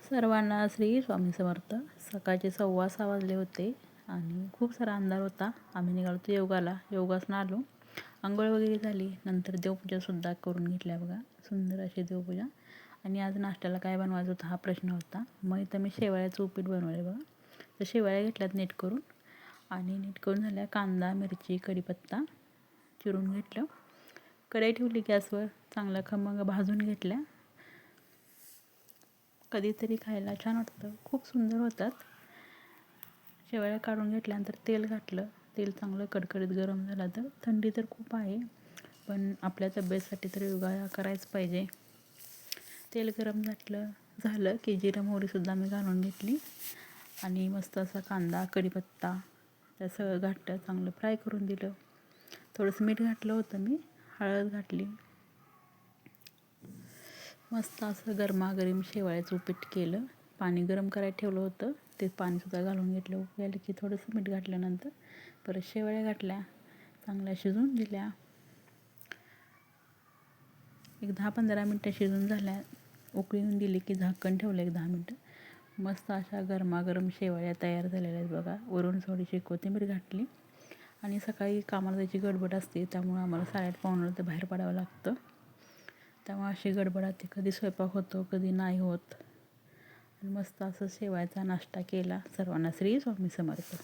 सर्वांना श्री स्वामी समर्थ. सकाळचे 6:15 वाजले होते आणि खूप सारा अंधार होता. आम्ही निघालो होतो योगासनं आलो. अंघोळ वगैरे झाली. नंतर देवपूजासुद्धा करून घेतल्या बघा. सुंदर अशी देवपूजा. आणि आज नाश्त्याला काय बनवायचं होतं हा प्रश्न होता. मग इथं मी शेवाळ्याचं उपीट बनवले बघा. तर शेवाळ्या घेतल्यात नीट करून. आणि नीट करून झाल्या कांदा, मिरची, कढीपत्ता चिरून घेतलं. कढई ठेवली गॅसवर. चांगलं खमंग भाजून घेतल्या. कधीतरी खायला छान वाटतं. खूप सुंदर होतात. शेवाळ्या काढून घेतल्यानंतर तेल घातलं. तेल चांगलं कडकडीत गरम झालं तर थंडी तर खूप आहे, पण आपल्या तब्येतीसाठी तर योगा करायच पाहिजे. तेल गरम झालं की जिरं मोहरीसुद्धा मी घालून घेतली आणि मस्त असा कांदा, कढीपत्ता त्या सगळं घातलं. चांगलं फ्राय करून दिलं. थोडंसं मीठ घातलं होतं मी, हळद घातली. मस्त असं गरमागरम शेवाळ्याचं उपीट केलं. पाणी गरम करायला ठेवलं होतं, ते पाणीसुद्धा घालून घेतलं. उकळलं की थोडंसं मीठ घातल्यानंतर परत शेवाळ्या घातल्या, चांगल्या शिजवून दिल्या. एक 10-15 मिनटं शिजून झाल्या. उकळी येऊन दिली की झाकण ठेवलं एक 10 मिनटं. मस्त अशा गरमागरम शेवाळ्या तयार झालेल्या आहेत बघा. वरून थोडीशी कोथिंबीर घातली. आणि सकाळी कामाला जायची गडबड असते, त्यामुळं आम्हाला 8:30-9 बाहेर पडावं लागतं. त्यामुळे अशी गडबड असते, कधी स्वयंपाक होतो कधी नाही होत. आणि मस्त असं शेवाळ्याचा नाश्ता केला. सर्वांना श्री स्वामी समर्थ.